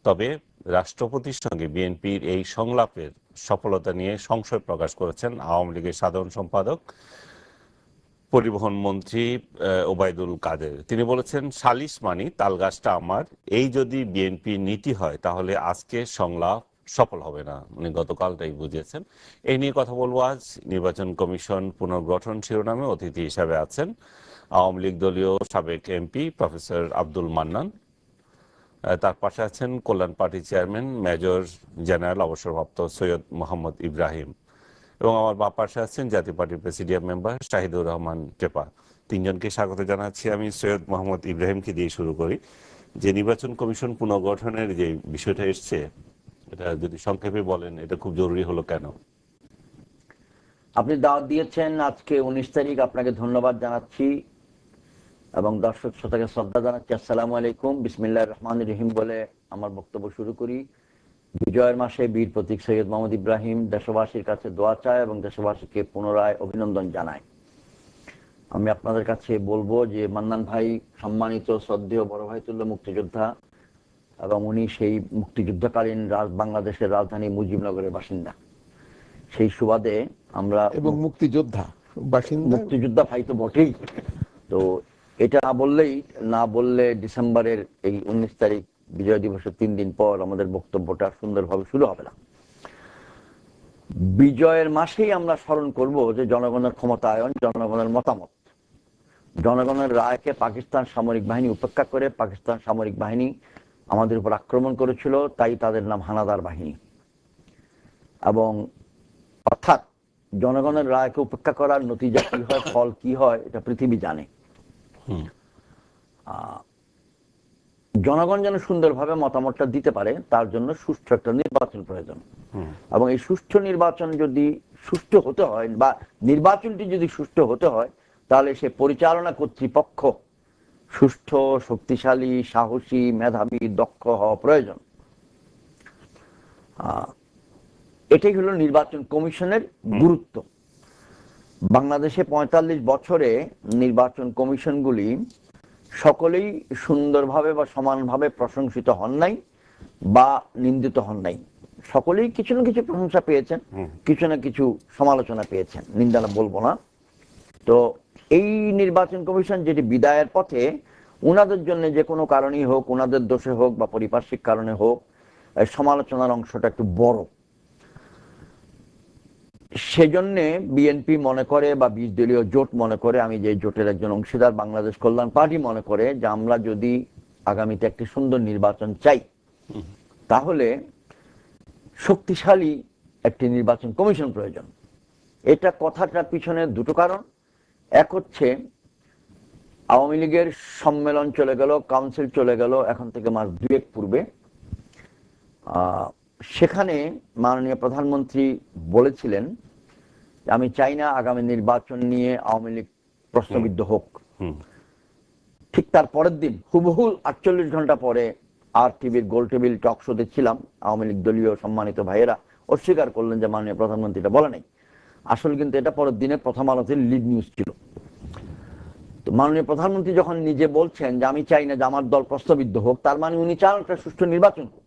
তবে রাষ্ট্রপতির সঙ্গে বিএনপির এই সংলাপের সফলতা নিয়ে সংশয় প্রকাশ করেছেন আওয়ামী লীগের সাধারণ সম্পাদক পরিবহন মন্ত্রী ওবায়দুল কাদের। তিনি বলেছেন, সালিস মানি তালগাছটা আমার, এই যদি বিএনপির নীতি হয় তাহলে আজকে সংলাপ সফল হবে না। উনি গতকালটাই বুঝিয়েছেন। এই নিয়ে কথা বলবো আজ। নির্বাচন কমিশন পুনর্গঠন শিরোনামে অতিথি হিসাবে আছেন আওয়ামী লীগ দলীয় সাবেক এমপি প্রফেসর আব্দুল মান্নান। তার পাশে আছেন কল্যাণ পার্টি চেয়ারম্যান মেজর জেনারেল অবসরপ্রাপ্ত সৈয়দ মোহাম্মদ ইব্রাহিম এবং আমার বাম পাশে আছেন জাতীয় পার্টির প্রেসিডিয়াম মেম্বার শাহিদুর রহমান টেপা। তিনজনকে স্বাগত জানাচ্ছি। আমি সৈয়দ মোহাম্মদ ইব্রাহিমকে দিয়ে শুরু করি। যে নির্বাচন কমিশন পুনর্গঠনের যে বিষয়টা এসছে, এটা যদি সংক্ষেপে বলেন, এটা খুব জরুরি হলো কেন? আপনি দাওয়াত দিয়েছেন আজকে 19 তারিখ, আপনাকে ধন্যবাদ জানাচ্ছি এবং দর্শক শ্রোতাকে শ্রদ্ধা জানাচ্ছি। আসসালামু আলাইকুম, বিসমিল্লাহির রহমানির রহিম বলে আমার বক্তব্য শুরু করি। বিজয়ের মাসে বীর প্রতীক সৈয়দ মোহাম্মদ ইব্রাহিম দেশবাসীর কাছে দোয়া চায় এবং দেশবাসীকে পুনরায় অভিনন্দন জানায়। আমি আপনাদের কাছে বলবো যে মান্নান ভাই সম্মানিত শ্রদ্ধেয় বড় ভাইতুল্য মুক্তিযোদ্ধা এবং উনি সেই মুক্তিযুদ্ধকালীন বাংলাদেশের রাজধানী মুজিবনগরের বাসিন্দা। সেই সুবাদে আমরা এবং মুক্তিযোদ্ধা ভাই তো বটেই। তো এটা না বললে ডিসেম্বরের এই 19 তারিখ বিজয় দিবসের 3 দিন পর আমাদের বক্তব্যটা সুন্দরভাবে শুরু হবে না। বিজয়ের মাসেই আমরা স্মরণ করব যে জনগণের ক্ষমতায়ন, জনগণের মতামত, জনগণের রায়কে পাকিস্তান সামরিক বাহিনী উপেক্ষা করে পাকিস্তান সামরিক বাহিনী আমাদের উপর আক্রমণ করেছিল, তাই তাদের নাম হানাদার বাহিনী। এবং অর্থাৎ জনগণের রায়কে উপেক্ষা করার নতিজা কি হয়, ফল কি হয়, এটা পৃথিবী জানে। জনগণ যেন সুন্দরভাবে মতামতটা দিতে পারে, তার জন্য সুষ্ঠু একটা নির্বাচন প্রয়োজন। এবং এই সুষ্ঠু নির্বাচন যদি সুষ্ঠু হতে হয় বা নির্বাচনটি যদি সুষ্ঠু হতে হয়, তাহলে সে পরিচালনা কর্তৃপক্ষ সুষ্ঠু, শক্তিশালী, সাহসী, মেধাবী, দক্ষ হওয়া প্রয়োজন। এটাই হলো নির্বাচন কমিশনের গুরুত্ব। বাংলাদেশে 45 বছরে নির্বাচন কমিশনগুলি সকলেই সুন্দরভাবে বা সমানভাবে প্রশংসিত হন নাই বা নিন্দিত হন নাই। সকলেই কিছু না কিছু প্রশংসা পেয়েছেন, কিছু না কিছু সমালোচনা পেয়েছেন, নিন্দা বলবো না। তো এই নির্বাচন কমিশন যেটি বিদায়ের পথে, উনাদের জন্য যে কোনো কারণেই হোক, উনাদের দোষে হোক বা পারিপার্শ্বিক কারণে হোক, সমালোচনার অংশটা একটু বড়। সেজন্য বিএনপি মনে করে বা 20 দলীয় জোট মনে করে, আমি যে জোটের একজন অংশীদার, বাংলাদেশ কল্যাণ পার্টি মনে করে যে আমরা যদি আগামীতে একটি সুন্দর নির্বাচন চাই, তাহলে শক্তিশালী একটি নির্বাচন কমিশন প্রয়োজন। এটা কথাটার পিছনে দুটো কারণ। এক হচ্ছে আওয়ামী লীগের সম্মেলন চলে গেল, কাউন্সিল চলে গেল এখন থেকে মাস 2 পূর্বে। সেখানে মাননীয় প্রধানমন্ত্রী বলেছিলেন আমি চাই না আগামী নির্বাচন নিয়ে আওয়ামী লীগ প্রশ্নবিদ্ধ হোক। ঠিক তার পরের দিন হুবহু 48 ঘন্টা পরে আর টিভির গোল টেবিল টক শোতে ছিলাম, আওয়ামী লীগ দলীয় সম্মানিত ভাইয়েরা অস্বীকার করলেন যে মাননীয় প্রধানমন্ত্রী এটা বলে নাই। আসলে কিন্তু এটা পরের দিনে প্রথম আলোতে লিড নিউজ ছিল। তো মাননীয় প্রধানমন্ত্রী যখন নিজে বলছেন যে আমি চাই না যে আমার দল প্রশ্নবিদ্ধ হোক, তার মানে উনি চান একটা সুষ্ঠু নির্বাচন হোক।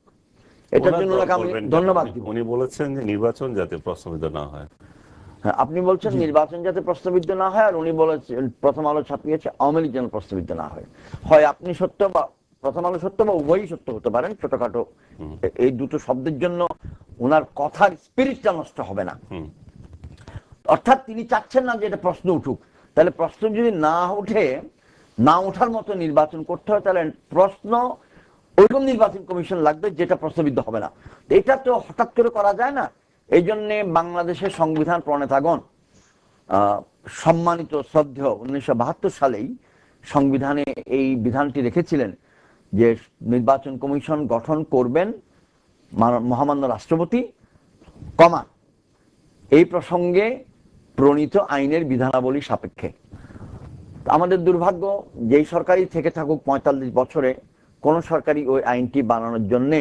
এটার জন্য আমি ধন্যবাদ দিব। উনি বলেছেন যে নির্বাচন যাতে প্রশ্নবিদ্ধ না হয়। হ্যাঁ, আপনি বলছেন নির্বাচন যাতে প্রশ্নবিদ্ধ না হয়, আর উনি বলেছেন, প্রথম আলো ছাপিয়েছে আওয়ামী লীগ যেন প্রশ্নবিদ্ধ না হয়। হয় আপনি সত্য বা প্রথম আলো সত্য বা উভয়ই সত্য হতে পারেন। ছোটখাটো এই দুটো শব্দের জন্য ওনার কথার স্পিরিটটা নষ্ট হবে না। অর্থাৎ তিনি চাচ্ছেন না যে এটা প্রশ্ন উঠুক। তাহলে প্রশ্ন যদি না ওঠার মতো নির্বাচন করতে হয়, তাহলে প্রশ্ন ওইরকম নির্বাচন কমিশন লাগবে যেটা প্রশ্নবিদ্ধ হবে না। এটা তো হঠাৎ করে করা যায় না। এই জন্য বাংলাদেশের সংবিধান প্রণেতাগণ সম্মানিত শ্রদ্ধেয় 1972 সালেই সংবিধানে এই বিধানটি রেখেছিলেন যে নির্বাচন কমিশন গঠন করবেন মহামান্য রাষ্ট্রপতি, এই প্রসঙ্গে প্রণীত আইনের বিধানাবলী সাপেক্ষে। আমাদের দুর্ভাগ্য, যেই সরকারই থেকে থাকুক 45 বছরে, কোন সরকারই ওই আইনটি বানানোর জন্য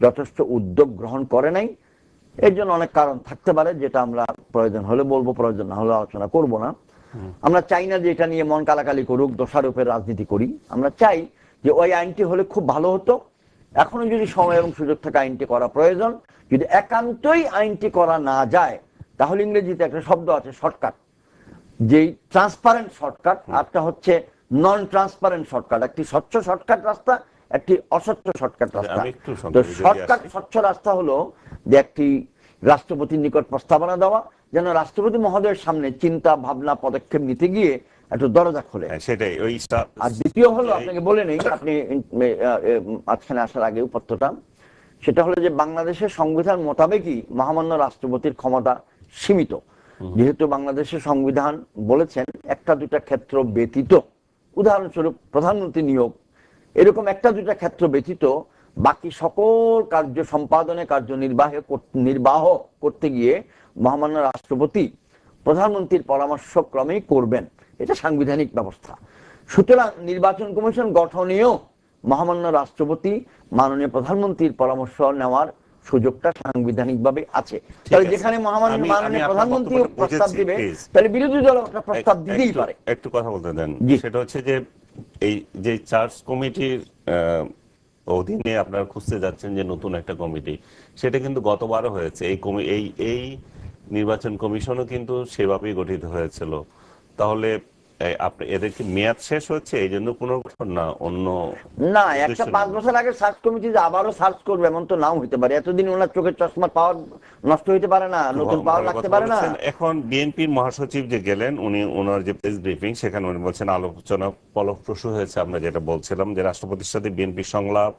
যথেষ্ট উদ্যোগ গ্রহণ করে নাই। এর জন্য অনেক কারণ থাকতে পারে, যেটা আমরা প্রয়োজন হলে বলবো, প্রয়োজন না হলে আলোচনা করব না। আমরা চাই না যে এটা নিয়ে মন কালাকালি করুক, দোষারোপের রাজনীতি করি। আমরা চাই যে ওই আইনটি হলে খুব ভালো হতো এখনো যদি সময় এবং সুযোগ থাকে আইনটি করা প্রয়োজন। যদি একান্তই আইনটি করা না যায়, তাহলে ইংরেজিতে একটা শব্দ আছে শর্টকাট, যেই ট্রান্সপারেন্ট শর্টকাট, আরটা হচ্ছে নন ট্রান্সপারেন্ট শর্টকাট। একটি স্বচ্ছ শর্টকাট রাস্তা, একটি অস্বচ্ছ শর্টকাট রাস্তা। তো শর্টকাট স্বচ্ছ রাস্তা হলো যে একটি রাষ্ট্রপতির নিকট প্রস্তাবনা দেওয়া, যেন রাষ্ট্রপতি মহোদয়ের সামনে চিন্তা ভাবনা পদক্ষেপ নিতে গিয়ে একটু দরজা খোলে। সেটাই। আর দ্বিতীয় হলো, আপনাকে বলে নেই, আপনি মাঝখানে আসার আগে উপত্যটা, সেটা হলো যে বাংলাদেশের সংবিধান মোতাবেকই মহামান্য রাষ্ট্রপতির ক্ষমতা সীমিত। যেহেতু বাংলাদেশের সংবিধান বলেছেন একটা দুটা ক্ষেত্র ব্যতীত, উদাহরণস্বরূপ প্রধানমন্ত্রী নিয়োগ, এরকম একটা দুটা ক্ষেত্র ব্যতীত বাকি সকল কার্য সম্পাদনে, নির্বাহ করতে গিয়ে মহামান্য রাষ্ট্রপতি প্রধানমন্ত্রীর পরামর্শক্রমেই করবেন। এটা সাংবিধানিক ব্যবস্থা। সুতরাং নির্বাচন কমিশন গঠনেও মহামান্য রাষ্ট্রপতি মাননীয় প্রধানমন্ত্রীর পরামর্শ নেওয়ার সুযোগটা সাংবিধানিকভাবে আছে। তাহলে যেখানে মাননীয় প্রধানমন্ত্রী প্রস্তাব দিবে, তাহলে বিরোধী দল একটা প্রস্তাব দিতেই পারে। একটু কথা বলতে দেন। সেটা হচ্ছে যে এই যে চার্জ কমিটির অধীনে আপনারা খুঁজতে যাচ্ছেন যে নতুন একটা কমিটি, সেটা কিন্তু গতবারও হয়েছে। এই নির্বাচন কমিশনও কিন্তু সেভাবেই গঠিত হয়েছিল। তাহলে এদের কি মেয়াদ শেষ হচ্ছে এই জন্য পুনর্গঠন, না অন্য? না, একটা 5 বছর আগে সার্চ কমিটি যে আবারও সার্চ করবে এমন তো নাও হতে পারে। এতদিন ওনার চোখের চশমার পাওয়ার নষ্ট হইতে পারে না, নতুন পাওয়ার লাগতে পারে না। এখন বিএনপির মহাসচিব যে গেলেন, ওনার যে প্রেস ব্রিফিং, সেখানে উনি বলছেন আলোচনা ফলপ্রসূ হয়েছে। আমরা যেটা বলছিলাম যে রাষ্ট্রপতির সাথে বিএনপির সংলাপ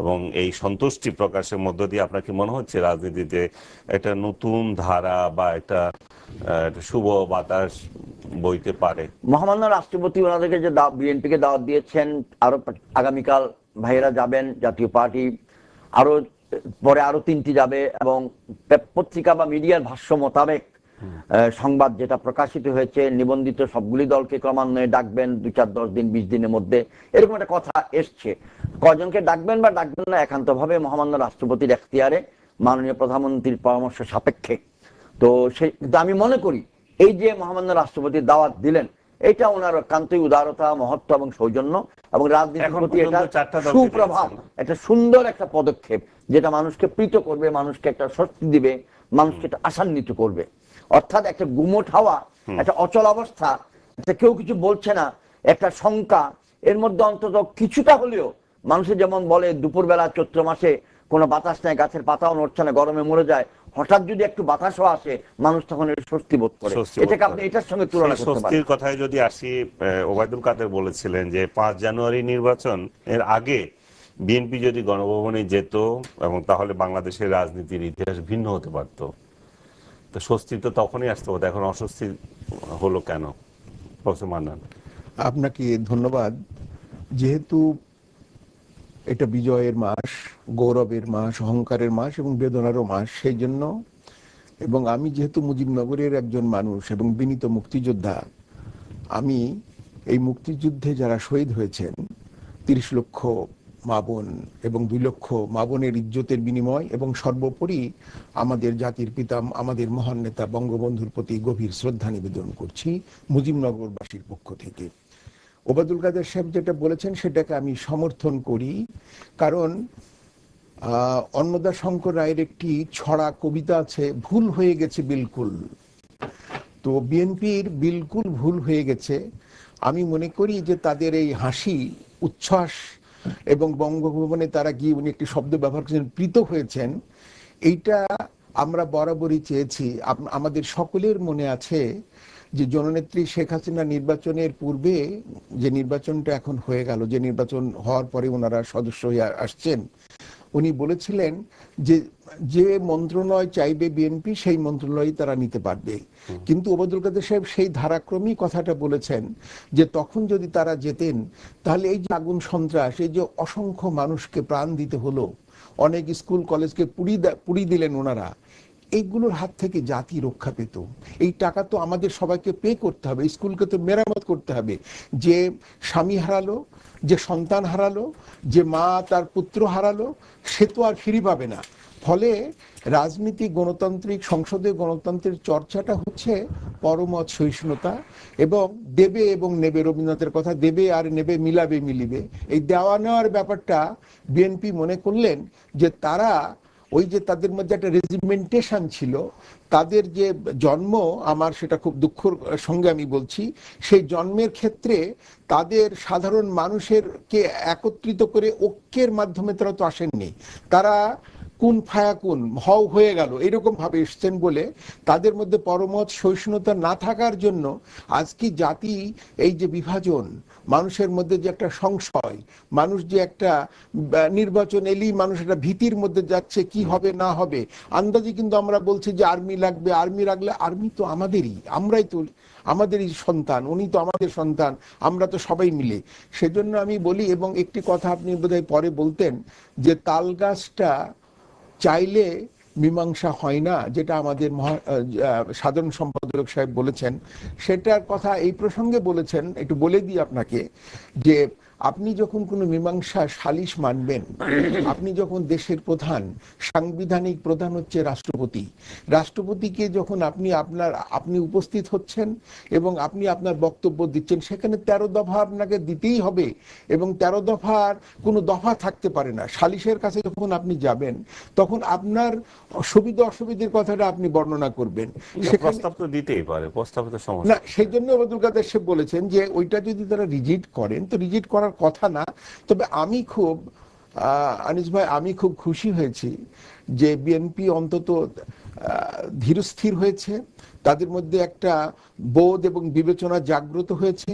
এবং এই সন্তুষ্টি প্রকাশের মধ্য দিয়ে আপনার কি মনে হচ্ছে রাজনীতিতে একটা নতুন ধারা বা একটা শুভ বাতাস বইতে পারে? মহামান্য রাষ্ট্রপতি ওনাদেরকে যে বিএনপিকে দাওয়াত দিয়েছেন, আরো আগামীকাল ভাইয়েরা যাবেন জাতীয় পার্টি, আরো পরে আরো 3টি যাবে, এবং পত্রিকা বা মিডিয়ার ভাষ্য মোতাবেক সংবাদ যেটা প্রকাশিত হয়েছে, নিবন্ধিত সবগুলি দলকে ক্রমান্বয়ে ডাকবেন 2, 4, 10 দিন, 20 দিনের মধ্যে, এরকম একটা কথা এসছে। কয়জনকে ডাকবেন বা ডাকবেন না একান্তভাবে মহামান্য রাষ্ট্রপতির এখতিয়ারে, মাননীয় প্রধানমন্ত্রীর পরামর্শ সাপেক্ষে। তো আমি মনে করি এই যে মহামান্য রাষ্ট্রপতি দাওয়াত দিলেন, এটা ওনার একান্তই উদারতা, মহত্ব এবং সৌজন্য, এবং রাজনীতির প্রতি এটা সুপ্রভাব, একটা সুন্দর একটা পদক্ষেপ, যেটা মানুষকে প্রীত করবে, মানুষকে একটা স্বস্তি দিবে, মানুষকে একটা আশান্বিত করবে। অর্থাৎ একটা গুমোট হাওয়া, একটা অচল অবস্থা, কেউ কিছু বলছে না, একটা শঙ্কা, এর মধ্যে অন্তত কিছুটা হলেও মানুষের, যেমন বলে দুপুরবেলা চৈত্র মাসে কোনো বাতাস নেই, গাছের পাতাও নড়ছে না, গরমে মরে যায়, হঠাৎ যদি একটু বাতাসও আসে মানুষ তখন স্বস্তি বোধ করে। এটাকে আপনি এটার সঙ্গে তুলনা করতে পারেন। স্বস্তির কথায় যদি আসি, ওবায়দুল কাদের বলেছিলেন যে 5 জানুয়ারি নির্বাচন এর আগে বিএনপি যদি গণভবনে যেত, এবং তাহলে বাংলাদেশের রাজনীতির ইতিহাস ভিন্ন হতে পারত। তো স্বস্তি তো তখনই আসতে হতো, এখন অস্বস্তি হলো কেন? প্রফেসর মান্নান। আপনাকে ধন্যবাদ। যেহেতু এটা বিজয়ের মাস, গৌরবের মাস, অহংকারের মাস এবং বেদনারও মাস, সেই জন্য, এবং আমি যেহেতু মুজিবনগরের একজন মানুষ এবং বিনীত মুক্তিযোদ্ধা, আমি এই মুক্তিযুদ্ধে যারা শহীদ হয়েছেন 30 লক্ষ মা বোন এবং 2 লক্ষ মা বোনের ইজ্জতের বিনিময়, এবং সর্বোপরি আমাদের জাতির পিতা, আমাদের মহান নেতা বঙ্গবন্ধুর প্রতি গভীর শ্রদ্ধা নিবেদন করছি মুজিবনগরবাসীর পক্ষ থেকে। ওবায়দুল কাদের সাহেব যেটা বলেছেন সেটাকে আমি সমর্থন করি, কারণ অন্নদা শঙ্কর রায়ের একটি ছড়া কবিতা আছে, ভুল হয়ে গেছে বিলকুল। তো বিএনপির বিলকুল ভুল হয়ে গেছে। আমি মনে করি যে তাদের এই হাসি, উচ্ছ্বাস, এবং বঙ্গভবনে তারা গিয়ে উনি একটি শব্দ ব্যবহার করেছেন, প্রীত হয়েছেন, এইটা আমরা বরাবরই চেয়েছি। আমাদের সকলের মনে আছে যে জননেত্রী শেখ হাসিনা নির্বাচনের পূর্বে, যে নির্বাচনটা এখন হয়ে গেল, যে নির্বাচন হওয়ার পরে ওনারা সদস্য হয়ে আসছেন, উনি বলেছিলেন যে যে মন্ত্রণালয় চাইবে বিএনপি সেই মন্ত্রণালয় তারা নিতে পারবে। কিন্তু ওবায়দুল কাদের সাহেব সেই ধারাক্রমেই কথাটা বলেছেন যে তখন যদি তারা যেতেন, তাহলে এই যে আগুন সন্ত্রাস, এই যে অসংখ্য মানুষকে প্রাণ দিতে হলো, অনেক স্কুল কলেজকে পুড়িয়ে দিলেন ওনারা, এইগুলোর হাত থেকে জাতি রক্ষা পেত। এই টাকা তো আমাদের সবাইকে পে করতে হবে, স্কুলকে তো মেরামত করতে হবে। যে স্বামী হারালো, যে সন্তান হারালো, যে মা তার পুত্র হারালো, সে তো আর ফিরে পাবে না। ফলে রাজনীতি, গণতান্ত্রিক সংসদে গণতন্ত্রের চর্চাটা হচ্ছে পরমত সহিষ্ণুতা এবং দেবে এবং নেবে। রবীন্দ্রনাথের কথা, দেবে আর নেবে মিলাবে মিলিবে। এই দেওয়া নেওয়ার ব্যাপারটা বিএনপি মনে করলেন যে তারা ওই যে তাদের মধ্যে একটা রেজিমেন্টেশন ছিল, তাদের যে জন্ম, আমার সেটা খুব দুঃখের সঙ্গে আমি বলছি, সেই জন্মের ক্ষেত্রে তাদের সাধারণ মানুষেরকে একত্রিত করে ঐক্যের মাধ্যমে তারা তো আসেননি, তারা কুন ফায়াকুন হও হয়ে গেল এরকম ভাবে এসছেন বলে তাদের মধ্যে পরমত সহিষ্ণুতা না থাকার জন্য আজকে জাতি এই যে বিভাজন, মানুষের মধ্যে যে একটা সংশয়, মানুষ যে একটা নির্বাচন এলেই মানুষ একটা ভীতির মধ্যে যাচ্ছে কি হবে না হবে। আন্দাজে কিন্তু আমরা বলছি যে আর্মি লাগবে, আর্মি রাখলে, আর্মি তো আমাদেরই, আমরাই তো আমাদেরই সন্তান, উনি তো আমাদের সন্তান, আমরা তো সবাই মিলে। সেজন্য আমি বলি, এবং একটি কথা আপনি বোধহয় পরে বলতেন যে তাল গাছটা চাইলে মীমাংসা হয় না, যেটা আমাদের সাধারণ সম্পাদক সাহেব বলেছেন, সেটার কথা এই প্রসঙ্গে বলেছেন। একটু বলে দিই আপনাকে যে আপনি যখন কোনো মীমাংসা সালিশ মানবেন, আপনি যখন দেশের প্রধান, সাংবিধানিক প্রধান হচ্ছে রাষ্ট্রপতি, রাষ্ট্রপতিকে যখন আপনি উপস্থিত হচ্ছেন এবং আপনি আপনার বক্তব্য দিচ্ছেন, সেখানে 13 দফা আপনাকে দিতেই হবে এবং 13 দফার কোনো দফা থাকতে পারে না। সালিশের কাছে যখন আপনি যাবেন তখন আপনার সুবিধা অসুবিধার কথাটা আপনি বর্ণনা করবেন। প্রস্তাব তো দিতেই পারে, প্রস্তাব তো সমস্যা না, সেই জন্য ওবায়দুল কাদের সাহেব বলেছেন যে ওইটা যদি তারা রিজিট করেন তো রিজিট করার কথা না। তবে আমি খুব আনিস ভাই, আমি খুব খুশি হয়েছি যে বিএনপি অন্তত ধীরস্থির হয়েছে, তাদের মধ্যে একটা বোধ এবং বিবেচনা জাগ্রত হয়েছে।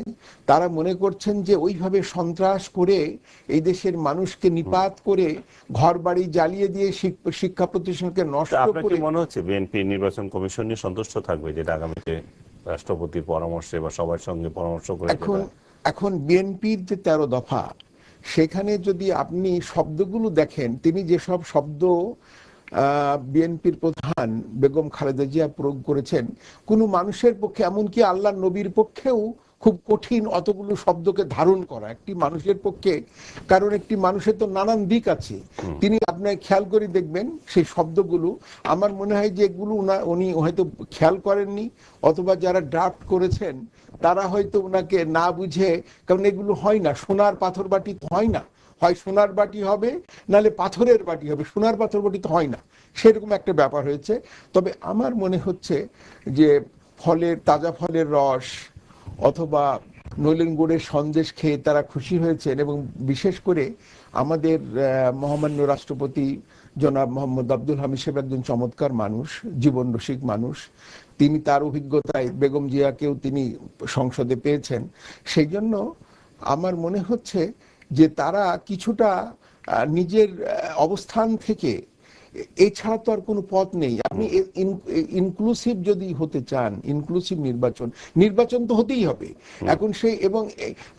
তারা মনে করছেন যে ওইভাবে সন্ত্রাস করে এই দেশের মানুষকে নিপাত করে, ঘর বাড়ি জ্বালিয়ে দিয়ে শিক্ষা প্রতিষ্ঠানকে নষ্ট করে। মনে হচ্ছে বিএনপি নির্বাচন কমিশন নিয়ে সন্তুষ্ট থাকবে, যেটা আগামীতে রাষ্ট্রপতির পরামর্শে বা সবার সঙ্গে পরামর্শ করে? এখন বিএনপির যে 13 দফা, সেখানে যদি আপনি শব্দগুলো দেখেন, তিনি যেসব শব্দ বিএনপির প্রধান বেগম খালেদা জিয়া প্রয়োগ করেছেন, কোনো মানুষের পক্ষে, এমনকি আল্লাহ নবীর পক্ষেও খুব কঠিন অতগুলো শব্দকে ধারণ করা একটি মানুষের পক্ষে। কারণ একটি মানুষের তো নানান দিক আছে। তিনি আপনার খেয়াল করে দেখবেন সেই শব্দগুলো, আমার মনে হয় যে এগুলো উনি হয়তো খেয়াল করেননি, অথবা যারা ড্রাফট করেছেন তারা হয়তো ওনাকে না বুঝে, কারণ এগুলো হয় না, সোনার পাথর বাটি তো হয় না, হয় সোনার বাটি হবে নালে পাথরের বাটি হবে, সোনার পাথর বাটি তো হয় না, সেরকম একটা ব্যাপার হয়েছে। তবে আমার মনে হচ্ছে যে তাজা ফলের রস অথবা নলেন গুড়ের সন্দেশ খেয়ে তারা খুশি হয়েছেন। এবং বিশেষ করে আমাদের মহামান্য রাষ্ট্রপতি জনাব মোহাম্মদ আব্দুল হামিদ সাহেব একজন চমৎকার মানুষ, জীবন রসিক মানুষ। তিনি তার অভিজ্ঞতায় বেগম জিয়াকেও তিনি সংসদে পেয়েছেন। সেই জন্য আমার মনে হচ্ছে যে তারা কিছুটা নিজের অবস্থান থেকে, এছাড়া তো আর কোনো পথ নেই। আপনি ইনক্লুসিভ যদি হতে চান, ইনক্লুসিভ নির্বাচন তো হতেই হবে এখন সেই, এবং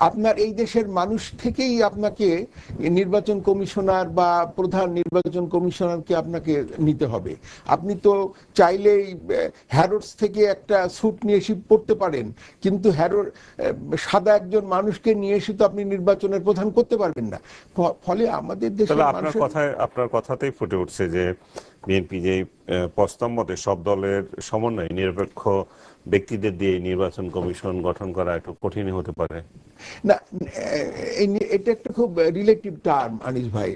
আপনার এই দেশের মানুষ থেকেই আপনাকে নির্বাচন কমিশনার বা প্রধান নির্বাচন কমিশনারকে আপনাকে নিতে হবে। আপনি তো চাইলেই হ্যারোডস থেকে একটা স্যুট নিয়ে এসে পড়তে পারেন, কিন্তু সাদা একজন মানুষকে নিয়ে এসে তো আপনি নির্বাচনের প্রধান করতে পারবেন না। ফলে আমাদের দেশে আপনার কথাতেই ফুটে উঠছে যে বিএনপি যে প্রস্তাব মতে সব দলের সমন্বয়ে নিরপেক্ষ ব্যক্তিদের দিয়ে নির্বাচন কমিশন গঠন করা একটু কঠিন হতে পারে। না, এটা একটা খুব রিলেটিভ টার্ম আনিস ভাই।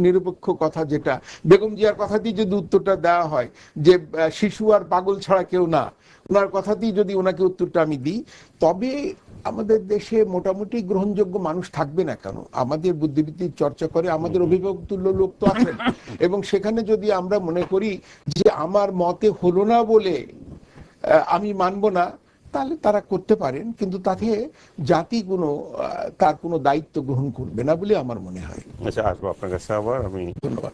নিরপেক্ষ কথা, যেটা বেগম জিয়ার কথাতেই যদি উত্তরটা দেওয়া হয় যে শিশু আর পাগল ছাড়া কেউ না, ওনার কথাতেই যদি ওনাকে উত্তরটা আমি দিই, তবে আমাদের দেশে মোটামুটি গ্রহণযোগ্য মানুষ থাকবে না কেন? আমাদের বুদ্ধিবৃত্তির চর্চা করে, আমাদের অভিভাবক তুল্য লোক তো আছেন। এবং সেখানে যদি আমরা মনে করি যে আমার মতে হলো না বলে আমি মানব না, তাহলে তারা করতে পারেন, কিন্তু তাতে জাতি তার কোনো দায়িত্ব গ্রহণ করবে না বলে আমার মনে হয়। আচ্ছা, আসবো আপনার কাছে আবার। আমি ধন্যবাদ।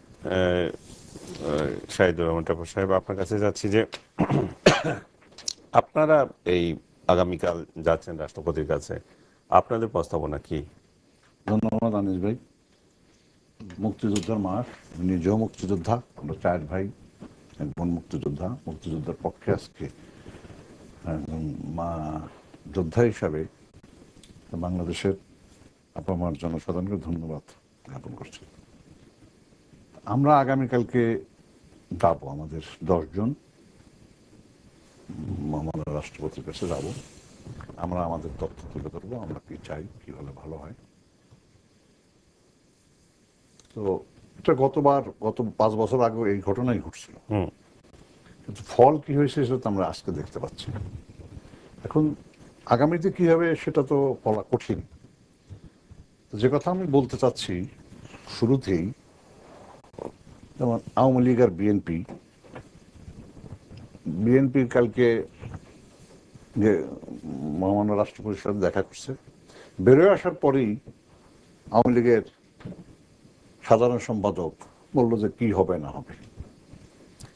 শাহিদুর রহমান টাপুর সাহেব, আপনার কাছে যাচ্ছি যে আপনারা এই আগামীকাল যাচ্ছেন রাষ্ট্রপতির কাছে, আপনাদের প্রস্তাবনা কি? ধন্যবাদ আনিস ভাই। মুক্তিযোদ্ধার মাস, নিজেও মুক্তিযোদ্ধা, আমরা 4 ভাই। একজন মুক্তিযোদ্ধার পক্ষে আজকে একজন মা যোদ্ধা হিসাবে বাংলাদেশের আপামার জনসাধারণকে ধন্যবাদ জ্ঞাপন করছি। আমরা আগামীকালকে যাবো, আমাদের 10 জন আমাদের রাষ্ট্রপতির কাছে যাব। আমরা আমাদের তথ্য তুলে ধরবো, আমরা কি চাই, কি হলে ভালো হয়। তো এটা গত 5 বছর আগে এই ঘটনাই ঘটছিল, কিন্তু ফল কি হয়েছে সেটা তো আমরা আজকে দেখতে পাচ্ছি। এখন আগামীতে কি হবে সেটা তো বলা কঠিন। যে কথা আমি বলতে চাচ্ছি শুরুতেই, যেমন আওয়ামী লীগ আর বিএনপির কালকে যে মহামান্য রাষ্ট্রপতির সাথে দেখা করছে, বেরোয় আসার পরেই আওয়ামী লীগের সাধারণ সম্পাদক বললো যে কি হবে না হবে,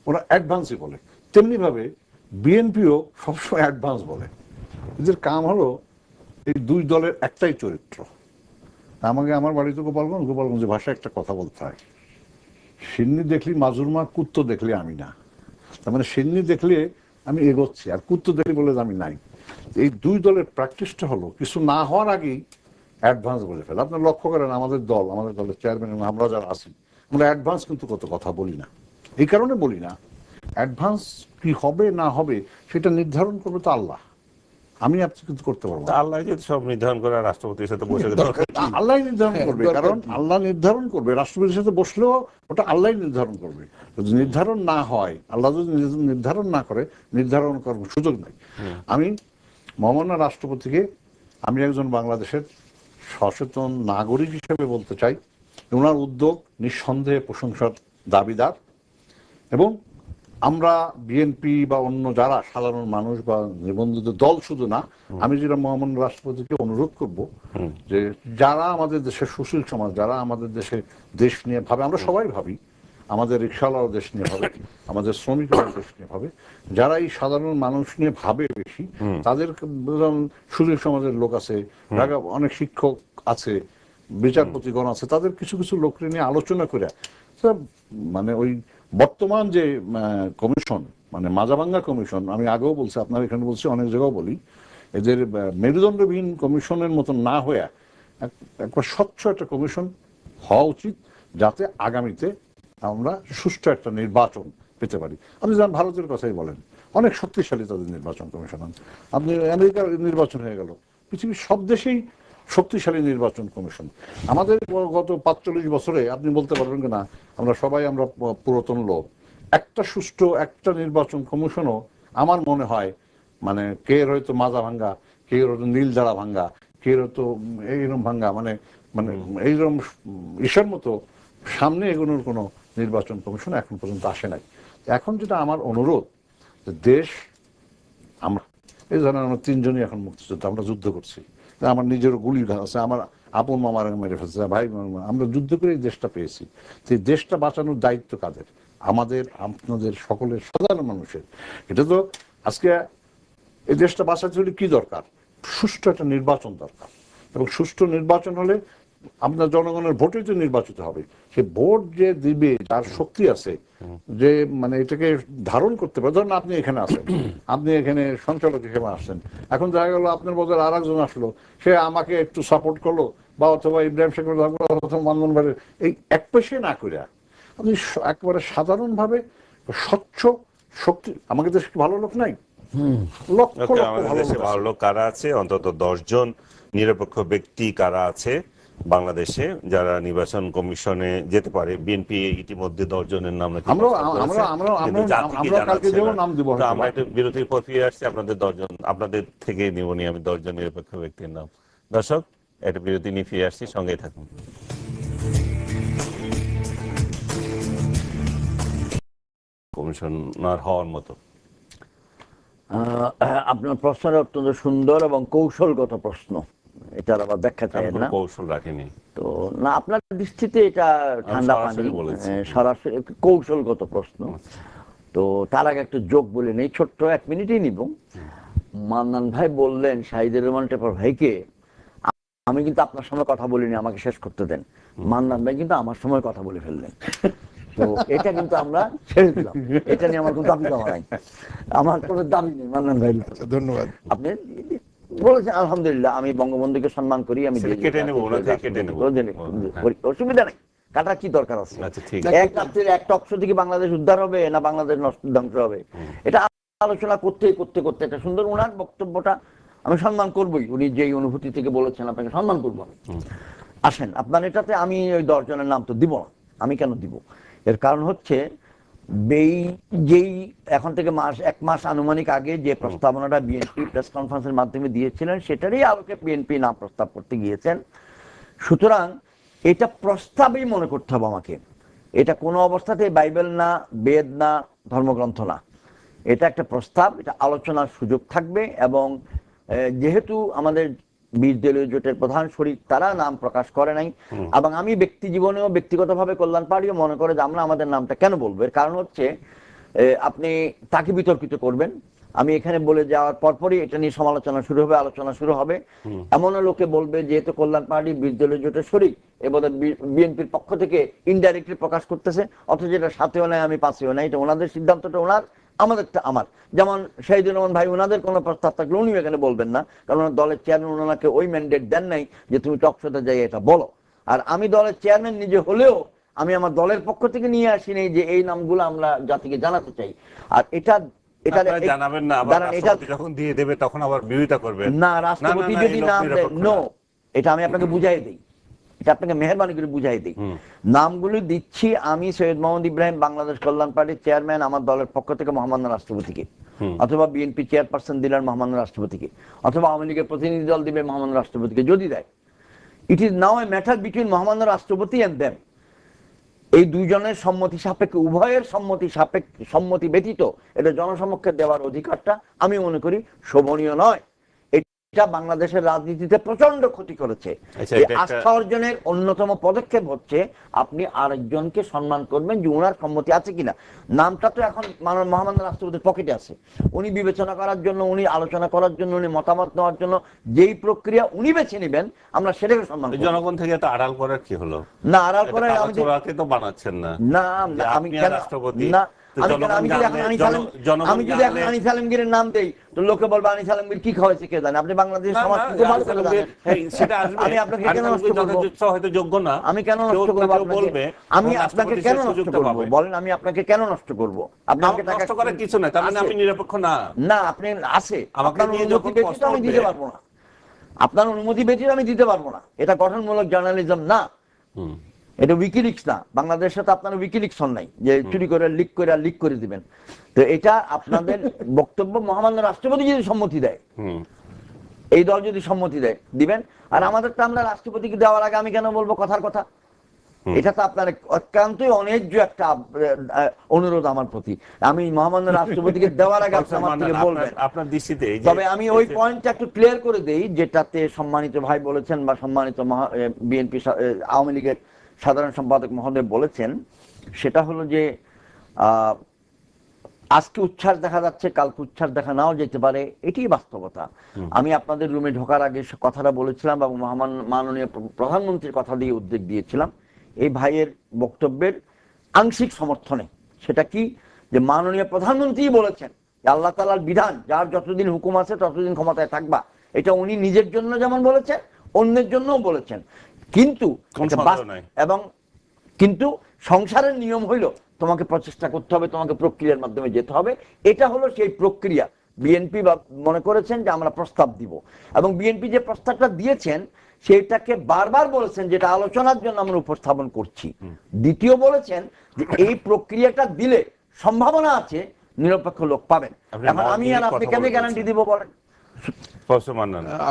ওরা অ্যাডভান্সই বলে। তেমনি ভাবে বিএনপিও সবসময় অ্যাডভান্স বলে। এদের কাম হলো এই দুই দলের একটাই চরিত্র। আমাকে আমার বাড়িতে গোপালগঞ্জে ভাষায় একটা কথা বলতে হয়, সিন্নি দেখলি মাজুর মা, কুত্তো দেখলে আমি না। তার মানে সিন্নি দেখলে আমি এগোচ্ছি, আর কুত্তো দেখলে বলে আমি নাই। এই দুই দলের প্র্যাকটিসটা হলো কিছু না হওয়ার আগেই অ্যাডভান্স বলে ফেলে। আপনার লক্ষ্য করেন আমাদের দলের চেয়ারম্যান এবং আমরা যারা আছি, আমরা অ্যাডভান্স কিন্তু কত কথা বলি না। এই কারণে বলি না, অ্যাডভান্স কি হবে না হবে সেটা নির্ধারণ করবে তো আল্লাহ, আমি আপনি কিন্তু করতে পারবো না। আল্লাহ যদি সব নির্ধারণ করে, রাষ্ট্রপতির সাথে বসে আল্লাহ নির্ধারণ করবে, কারণ আল্লাহ নির্ধারণ করবে। রাষ্ট্রপতির সাথে বসলেও ওটা আল্লাহ নির্ধারণ করবে। যদি নির্ধারণ না হয়, আল্লাহ যদি নির্ধারণ না করে, নির্ধারণ করার সুযোগ নেই। আমি মহামান্য রাষ্ট্রপতিকে, আমি একজন বাংলাদেশের সচেতন নাগরিক হিসেবে বলতে চাই, ওনার উদ্যোগ নিঃসন্দেহে প্রশংসার দাবিদার। এবং আমরা বিএনপি বা অন্য যারা সাধারণ মানুষ বা নিবন্ধিত দল শুধু না, আমি যেটা মহামান্য রাষ্ট্রপতিকে অনুরোধ করব যে যারা আমাদের দেশের সুশীল সমাজ, যারা আমাদের দেশে দেশ নিয়ে ভাবে, আমরা সবাই ভাবি, আমাদের রিক্সাওয়ালাও দেশ নিয়ে ভাবে, আমাদের শ্রমিকরাও দেশ নিয়ে ভাবে, যারা এই সাধারণ মানুষ নিয়ে ভাবে বেশি, তাদের সুশীল সমাজের লোক আছে, অনেক শিক্ষক আছে, বিচারপতিগণ আছে, তাদের কিছু কিছু লোককে নিয়ে আলোচনা করে মানে ওই বর্তমান যে কমিশন, মানে মাজাভাঙ্গা কমিশন, আমি আগেও বলছি, আপনার এখানে বলছি, অনেক জায়গাও বলি, এদের মেরুদণ্ডবিহীন কমিশনের মতন না হয়ে একবার স্বচ্ছ একটা কমিশন হওয়া উচিত, যাতে আগামীতে আমরা সুষ্ঠু একটা নির্বাচন পেতে পারি। আপনি যেমন ভারতের কথাই বলেন, অনেক শক্তিশালী তাদের নির্বাচন কমিশন। আপনি আমেরিকার নির্বাচন হয়ে গেল, পৃথিবীর সব দেশেই শক্তিশালী নির্বাচন কমিশন। আমাদের গত 45 বছরে আপনি বলতে পারবেন না, আমরা সবাই আমরা পুরাতন লোক, একটা সুষ্ঠু একটা নির্বাচন কমিশনও আমার মনে হয়, মানে কে হয়তো মাজা ভাঙ্গা, কে হয়তো নীল জাড়া ভাঙ্গা, কে হয়তো এইরকম ভাঙ্গা, মানে মানে এইরকম ইসের মতো সামনে এগোনোর কোনো নির্বাচন কমিশন এখন পর্যন্ত আসে নাই। এখন যেটা আমার অনুরোধ, দেশ, আমরা এই ধরনের আমরা 3 জনই এখন মুক্তিযোদ্ধা, আমরা যুদ্ধ করছি, আমার নিজেরও গুলি আছে, আমার আপন মামার মেরে ফেলছে, ভাই, আমরা যুদ্ধ করে এই দেশটা পেয়েছি। সেই দেশটা বাঁচানোর দায়িত্ব কাদের? আমাদের, আপনাদের, সকলের, সাধারণ মানুষের। এটা তো আজকে এই দেশটা বাঁচাতে হলে কি দরকার? সুষ্ঠু একটা নির্বাচন দরকার, এবং সুষ্ঠু নির্বাচন হলে আপনার জনগণের ভোটে তো নির্বাচিত হবে। সে ভোট যে দিবে, যার শক্তি আছে, যে মানে এটাকে ধারণ করতে পারে। ধরুন আপনি এখানে আছেন, আপনি এখানে সঞ্চালক হিসেবে আসছেন, এখন দেখা গেল আপনার বদলে আর একজন আসলো, সে আমাকে একটু সাপোর্ট করলো, বা অথবা ইব্রাহিম শেখ অথবা মানমোহন ভাইয়ের এই এক পেশে না করে আপনি একেবারে সাধারণভাবে স্বচ্ছ শক্তি, আমাকে দেশে ভালো লোক নাই, লক্ষ লক্ষ ভালো লোক কারা আছে, অন্তত 10 জন নিরপেক্ষ ব্যক্তি কারা আছে বাংলাদেশে যারা নির্বাচন কমিশনে যেতে পারে। বিএনপি ইতিমধ্যে 10 জনের নাম আমরা একটা বিরতির পর ফিরে আসছি, আপনাদের 10 জন, আপনাদের থেকে নিবনি আমি 10 জন নিরপেক্ষ ব্যক্তির নাম। দর্শক, একটা বিরতি নিয়ে ফিরে আসছি, সঙ্গেই থাকুন। কমিশনার হওয়ার মতো আপনার প্রশ্নটা অত্যন্ত সুন্দর এবং কৌশলগত প্রশ্ন, এটার আবার ব্যাখ্যা চাই না, কৌশল রাখিনি তো না, আপনার দৃষ্টিতে এটা ঠান্ডা পানি, সরাসরি কৌশলগত প্রশ্ন। তো তার আগে একটা যোগ বলে নেই, ছোট্ট 1 মিনিটই নিব। মান্নান ভাই বললেন শাহিদুর রহমান টেপর ভাইকে, আমি কিন্তু আপনার সময় কথা বলিনি, আমাকে শেষ করতে দেন। মান্নান ভাই কিন্তু আমার সময় কথা বলে ফেললেন। তো এটা কিন্তু আমরা ছেড়ে দিলাম, এটা নিয়ে আমার কোনো দাবি দেওয়া নাই, আমার কোনো দাবি নেই মান্নান ভাই। ধন্যবাদ। আপনি বলেছেন আলহামদুলিল্লাহ, আমি বঙ্গবন্ধুকে সম্মান করি, আমি সেটা কেটে নেবো, ওনা থেকে কেটে নেবো। অসুবিধা নেই, কাটার কি দরকার আছে? আচ্ছা, ঠিক এক রাত্রির এক টকশো থেকে বাংলাদেশ উদ্ধার হবে না বাংলাদেশ ধ্বংস হবে, এটা আলোচনা করতে করতে করতে একটা সুন্দর, ওনার বক্তব্যটা আমি সম্মান করবই, উনি যেই অনুভূতি থেকে বলেছেন আপনাকে সম্মান করবো। আসেন, আপনার এটাতে আমি ওই 10 জনের নাম তো দিব না। আমি কেন দিব? এর কারণ হচ্ছে যেই এখন থেকে এক মাস আনুমানিক আগে যে প্রস্তাবনাটা বিএনপি প্রেস কনফারেন্সের মাধ্যমে দিয়েছিলেন, সেটারই আলোকে বিএনপি নাম প্রস্তাব করতে গিয়েছেন। সুতরাং এটা প্রস্তাবই মনে করতে হবে আমাকে, এটা কোনো অবস্থাতে বাইবেল না, বেদ না, ধর্মগ্রন্থ না, এটা একটা প্রস্তাব, এটা আলোচনার সুযোগ থাকবে। এবং যেহেতু আমাদের 20 দলীয় জোটের প্রধান শরিক তারা নাম প্রকাশ করে নাই, এবং আমি ব্যক্তি জীবনেও ব্যক্তিগতভাবে কল্যাণ পার্টিও মনে করে যে আমরা আমাদের নামটা কেন বলবো। এর কারণ হচ্ছে আপনি তাকে বিতর্কিত করবেন, আমি এখানে বলে যাওয়ার পরপরই এটা নিয়ে সমালোচনা শুরু হবে, আলোচনা শুরু হবে। এমনও লোকে বলবে যেহেতু কল্যাণ পার্টি 20 দলীয় জোটের শরিক, এবার বিএনপির পক্ষ থেকে ইনডাইরেক্টলি প্রকাশ করতেছে, অথচ এটা 7-এও নাই, আমি 5-এও নাই, এটা ওনাদের সিদ্ধান্তটা ওনার, আমাদেরটা আমার। যেমন শহীদুর রহমান ভাই, ওনাদের কোনো প্রস্তাব থাকলে উনি এখানে বলবেন না, কারণ দলের চেয়ারম্যান ওনাকে ওই ম্যান্ডেট দেন নাই যে তুমি টকশোতে যাই এটা বলো। আর আমি দলের চেয়ারম্যান নিজে হলেও আমি আমার দলের পক্ষ থেকে নিয়ে আসি নাই যে এই নামগুলো আমরা জাতিকে জানাতে চাই। আর এটা জানাবেন না, আবার রাষ্ট্রপতি যখন দিয়ে দেবে তখন আবার বিরোধিতা করবেন না, রাষ্ট্রপতি যদি নাম দেয়, নো, এটা আমি আপনাকে বুঝাই দিই, এটা আপনাকে মেহরবানি করে বুঝাই দিই। নামগুলো দিচ্ছি আমি, সৈয়দ মোহাম্মদ ইব্রাহিম, বাংলাদেশ কল্যাণ পার্টির চেয়ারম্যান, আমার দলের পক্ষ থেকে মহামান্য রাষ্ট্রপতিকে, অথবা বিএনপি চেয়ারপারসন দিলেন মহামান্য রাষ্ট্রপতিকে, অথবা আওয়ামী লীগের প্রতিনিধি দল দিবে মহামান্য রাষ্ট্রপতিকে, যদি দেয়। It is now a matter between মহামান্য রাষ্ট্রপতি এন্ড দেম। এই দুইজনের সম্মতি সাপেক্ষে, উভয়ের সম্মতি ব্যতীত এটা জনসমক্ষে দেওয়ার অধিকারটা আমি মনে করি শোভনীয় নয়। এটা বাংলাদেশের রাজনীতিতে প্রচন্ড ক্ষতি করেছে। আস্থা অর্জনের অন্যতম পদক্ষেপ হচ্ছে আপনি আরেকজনকে সম্মান করবেন যে ওনার সম্মতি আছে কিনা। নামটা তো এখন মহামান্য রাষ্ট্রপতির পকেটে আছে, উনি বিবেচনা করার জন্য, উনি আলোচনা করার জন্য, উনি মতামত নেওয়ার জন্য যেই প্রক্রিয়া উনি বেছে নেবেন, আমরা সেটাকে সম্মান করব। জনগণ থেকে তো আড়াল করার কি হলো? না, আড়াল করার তো বানাচ্ছেন না। না, আমি কেন রাষ্ট্রপতি না, আমি যদি এখন আনিস আলমগীরের নাম দেই তো লোকে বলবে আনিস আলমগীর কি খাওয়াইছে কে জানে। আপনি বাংলাদেশের সমাজ ভালো করে জানেন, আমি আপনাকে কেন নষ্ট করব? হয়তো যোগ্য না, আমি কেন নষ্ট করব আপনাকে? আমি আপনাকে কেন নষ্ট করব বলেন? আমি আপনাকে কেন নষ্ট করব? আপনাকে টাকা নষ্ট করার কিছু নাই, তার মানে আমি নিরপেক্ষ না। না, আপনি আছে, আপনার অনুমতি ব্যতীত আমি দিতে পারবো না, আপনার অনুমতি ব্যতীত আমি দিতে পারবো না। এটা গঠনমূলক জার্নালিজম না, এটা উইকিলিক্স না। বাংলাদেশের সাথে আপনার উইকিলিক্স হন নাই যে চুরি করে লিক করে দিবেন। তো এটা আপনাদের বক্তব্য মহামান্য রাষ্ট্রপতি যদি সম্মতি দেয়, এই দল যদি সম্মতি দেয় দিবেন। আর আমাদেরটা আমরা রাষ্ট্রপতিকে দেওয়ার আগে আমি কেন বলবো কথার কথা? এটা তো আপনার অত্যন্তই অন্যায্য একটা অনুরোধ আমার প্রতি। আমি মহামান্য রাষ্ট্রপতিকে দেওয়ার আগে আপনি আমার থেকে বলবেন আপনার দৃষ্টিতে। তবে আমি ওই পয়েন্টটা একটু ক্লিয়ার করে দেই, যেটাতে সম্মানিত ভাই বলেছেন বা সম্মানিত বিএনপি আওয়ামী লীগের সাধারণ সম্পাদক মহোদয় বলেছেন, সেটা হলো যে আজকে উচ্ছ্বাস দেখা যাচ্ছে, কালকে উচ্ছ্বাস দেখা নাও যেতে পারে, এটি বাস্তবতা। আমি আপনাদের রুমে ঢোকার আগে কথাটা বলেছিলাম এবং মাননীয় প্রধানমন্ত্রীর কথা দিয়ে উদ্যোগ দিয়েছিলাম এই ভাইয়ের বক্তব্যের আংশিক সমর্থনে। সেটা কি, যে মাননীয় প্রধানমন্ত্রী বলেছেন আল্লাহ তাআলার বিধান, যার যতদিন হুকুম আছে ততদিন ক্ষমতায় থাকবা। এটা উনি নিজের জন্য যেমন বলেছেন, অন্যের জন্যও বলেছেন। কিন্তু কিন্তু সংসারের নিয়ম হইল তোমাকে প্রচেষ্টা করতে হবে, তোমাকে প্রক্রিয়ার মাধ্যমে যেতে হবে। এটা হলো সেই প্রক্রিয়া। বিএনপি মনে করেছেন যে আমরা প্রস্তাব দিব, এবং বিএনপি যে প্রস্তাবটা দিয়েছেন সেইটাকে বারবার বলেছেন যেটা আলোচনার জন্য আমরা উপস্থাপন করছি। দ্বিতীয় বলেছেন যে এই প্রক্রিয়াটা দিলে সম্ভাবনা আছে নিরপেক্ষ লোক পাবেন। এখন আমি আর আপনি কেন গ্যারান্টি দিব বলেন?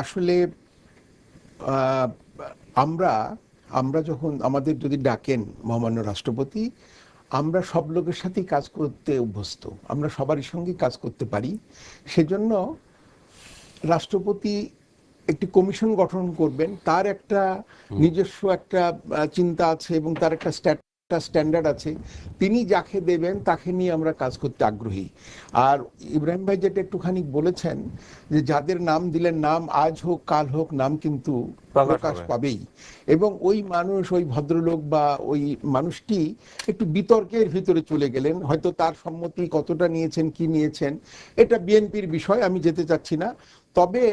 আসলে আমরা যখন আমাদের যদি ডাকেন মহামান্য রাষ্ট্রপতি, আমরা সব লোকের সাথেই কাজ করতে অভ্যস্ত, আমরা সবারই সঙ্গে কাজ করতে পারি। সেজন্য রাষ্ট্রপতি একটি কমিশন গঠন করবেন, তার একটা নিজস্ব একটা চিন্তা আছে এবং তার একটা একটা স্ট্যান্ডার্ড আছে, তিনি যাকে দেবেন তাকে নিয়ে আমরা কাজ করতে আগ্রহী। আর ইব্রাহিম ভাই যেটা একটুখানি বলেছেন যে যাদের নাম দিলেন, নাম আজ হোক কাল হোক নাম কিন্তু প্রকাশ পাবেই, এবং ওই মানুষ, ওই ভদ্রলোক বা ওই মানুষটি একটু বিতর্কের ভিতরে চলে গেলেন, হয়তো তার সম্মতি কতটা নিয়েছেন, কি নিয়েছেন, এটা বিএনপির বিষয়, আমি যেতে চাচ্ছি না। তবে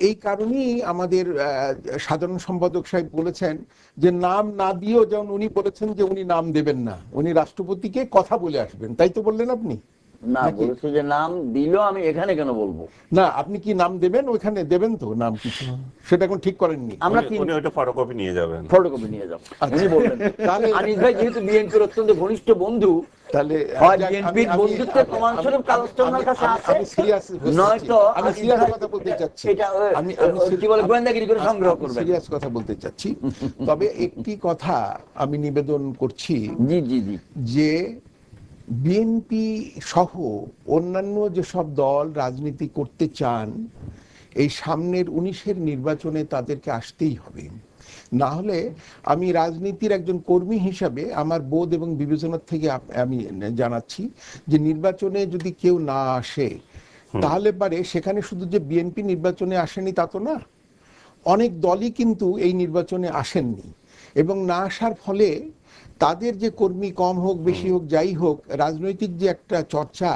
এই কারণেই আমাদের সাধারণ সম্পাদক সাহেব বলেছেন যে নাম না দিয়েও, যেমন উনি বলেছেন যে উনি নাম দেবেন না, উনি রাষ্ট্রপতিকে কথা বলে আসবেন, তাই তো বললেন আপনি? না, বলেছে যে নাম দিলেও আমি এখানে কেন বলবো? না, আপনি কি নাম দেবেন? ওইখানে দেবেন তো নাম কিছু, সেটা এখন ঠিক করেননি। আমরা উনি ওইটা ফটোকপি নিয়ে যাবেন, ফটোকপি নিয়ে যাবো উনি বললেন। তাহলে আনিস ভাই যেহেতু বিএনপির অত্যন্ত ঘনিষ্ঠ বন্ধু, তাহলে হয় বিএনপির বন্ধুত্বের প্রমাণস্বরূপ কাগজটা ওনার কাছে আছে, নয়তো আমি সিরিয়াস কথা বলতে চাচ্ছি, আমি কি বলে গোয়েন্দাগিরি করে সংগ্রহ করবেন। সিরিয়াস কথা বলতে চাচ্ছি। তবে একটি কথা আমি নিবেদন করছি, জি জি জি, যে বিএনপি সহ অন্যান্য যেসব দল রাজনীতি করতে চান, এই সামনের 19-এর নির্বাচনে তাদেরকে আসতেই হবে। না হলে, আমি রাজনীতির একজন কর্মী হিসাবে আমার বোধ এবং বিবেচনার থেকে আমি জানাচ্ছি যে নির্বাচনে যদি কেউ না আসে, তাহলে পারে সেখানে শুধু যে বিএনপি নির্বাচনে আসেনি তা তো না, অনেক দলই কিন্তু এই নির্বাচনে আসেননি, এবং না আসার ফলে তাদের যে কর্মী কম হোক বেশি হোক যাই হোক, রাজনৈতিক যে একটা চর্চা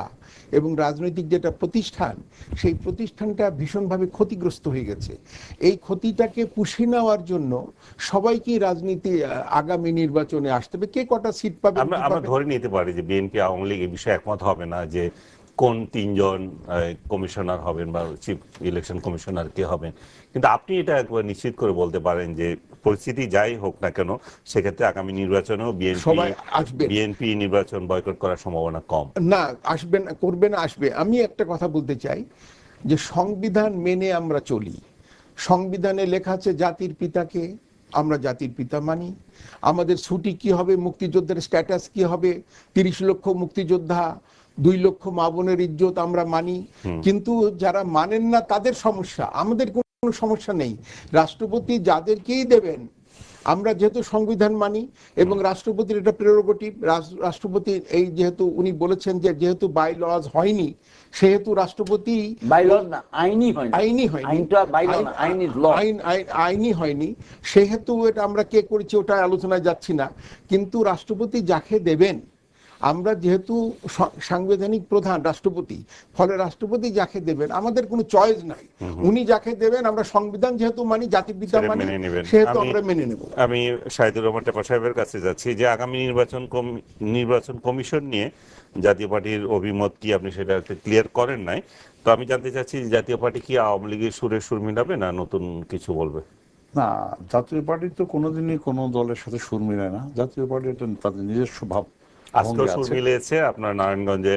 এবং রাজনৈতিক যেটা প্রতিষ্ঠান, সেই প্রতিষ্ঠানটা ভীষণভাবে ক্ষতিগ্রস্ত হয়ে গেছে। এই ক্ষতিটাকে পুষিয়ে নেওয়ার জন্য সবাইকে রাজনীতি আগামী নির্বাচনে আসতে হবে। কে কটা সিট পাবে, আমরা ধরে নিতে পারি যে বিএনপি আওয়ামী লীগ এই বিষয়ে একমত হবে না যে কোন 3 জন কমিশনার হবেন বা চিফ ইলেকশন কমিশনার কে হবেন, কিন্তু আপনি এটা একবার নিশ্চিত করে বলতে পারেন যে পরিস্থিতি যাই হোক না কেন, সেক্ষেত্রে আগামী নির্বাচনেও বিএনপি নির্বাচন বয়কট করার সম্ভাবনা কম। না, আসবে না, করবে না, আসবে। আমি একটা কথা বলতে চাই যে সংবিধান মেনে আমরা চলি। সংবিধানে লেখা আছে জাতির পিতাকে আমরা জাতির পিতা মানি। আমাদের ছুটি কি হবে, মুক্তিযোদ্ধার স্ট্যাটাস কি হবে, 30 লক্ষ মুক্তিযোদ্ধা, 2 লক্ষ মা বোনের ইজ্জত আমরা মানি। কিন্তু যারা মানেন না তাদের সমস্যা, আমাদের কোনো সমস্যা নেই। রাষ্ট্রপতি যাদেরকেই দেবেন, আমরা যেহেতু সংবিধান মানি এবং রাষ্ট্রপতির এটা প্রেরোগেটিভ, রাষ্ট্রপতি এই যেহেতু উনি বলেছেন যে যেহেতু বাই লজ হয়নি, সেহেতু রাষ্ট্রপতি আইনি হয়নি, সেহেতু এটা আমরা কে করেছি ওটা আলোচনায় যাচ্ছি না। কিন্তু রাষ্ট্রপতি যাকে দেবেন, আমরা যেহেতু সাংবিধানিক প্রধান রাষ্ট্রপতি, ফলে রাষ্ট্রপতি যাকে দেবেন আমাদের কোনো চয়েস নাই। উনি যাকে দেবেন, আমরা সংবিধান যেহেতু মানি, জাতির পিতা মানি, সেহেতু আমরা মেনে নেব। আমি শাহিদুর রহমান টেপা সাহেবের কাছে যাচ্ছি যে আগামী নির্বাচন কমিশন নিয়ে জাতীয় পার্টির অভিমত কি, আপনি সেটা ক্লিয়ার করেন নাই। তো আমি জানতে চাচ্ছি জাতীয় পার্টি কি আওয়ামী লীগের সুরে সুর মিলাবে না নতুন কিছু বলবে? না, জাতীয় পার্টি তো কোনোদিনই কোনো দলের সাথে সুর মিলায় না। জাতীয় পার্টি তো তাদের নিজস্ব ভাব। আজকেও সুর মিলিয়েছে আপনার নারায়ণগঞ্জে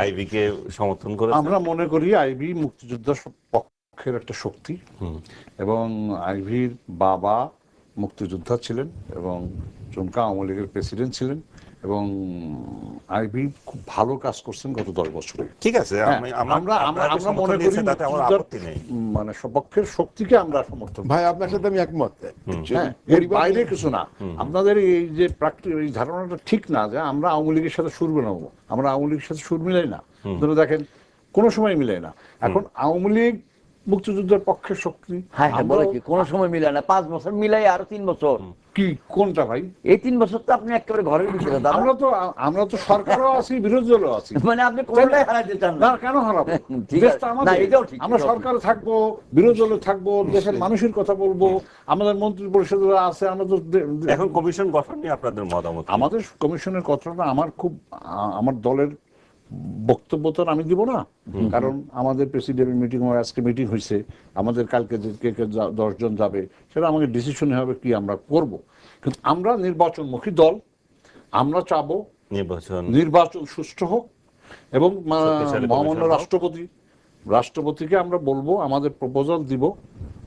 আইবি কে সমর্থন করে। আমরা মনে করি আইবি মুক্তিযোদ্ধার পক্ষের একটা শক্তি, এবং আইবির বাবা মুক্তিযোদ্ধা ছিলেন এবং চুনকা আওয়ামী লীগের প্রেসিডেন্ট ছিলেন, এবং আইবি খুব ভালো কাজ করছেন গত 10 বছরে। ঠিক আছে, আমরা মনে করি মানে সপক্ষের শক্তিকে আমরা সমর্থন। ভাই, আপনার সাথে আমি একমত, এর বাইরে কিছু না। আপনাদের এই যে এই ধারণাটা ঠিক না যে আমরা আওয়ামী লীগের সাথে সুর মিলাবো। আমরা আওয়ামী লীগের সাথে সুর মিলাই না, দেখেন কোনো সময় মিলাই না। এখন আওয়ামী লীগ মুক্তিযুদ্ধের পক্ষের শক্তি, কোন সময় মিলে না। 5 বছর মিলাই, আরো 3 বছর কি কোনটা ভাই? এই 3 বছর তো আপনি একেবারে ঘরের ভিতরে। আমরা তো সরকারও আছি, বিরোধী দলও আছি। মানে আপনি কোনটাই হারাতে চান না? কেন হারাবো? আমরা সরকারে থাকবো, বিরোধী দলে থাকবো, দেশের মানুষের কথা বলবো, আমাদের মন্ত্রী পরিষদ আছে। আমরা তো এখন কমিশন গঠন নিয়ে আপনাদের মতামত? আমাদের কমিশনের কথাটা আমার দলের বক্তব্য তো আমি দিব না, কারণ আমাদের প্রেসিডেন্টের মিটিং হয়, আজকে মিটিং হয়েছে, আমাদের কালকে কে 10 জন যাবে সেটা আমাদের ডিসিশন হবে কি আমরা করব। কিন্তু আমরা নির্বাচনমুখী দল, আমরা চাবো নির্বাচন সুষ্ঠু হোক, এবং মহামান্য রাষ্ট্রপতিকে আমরা বলবো, আমাদের প্রপোজাল দিব,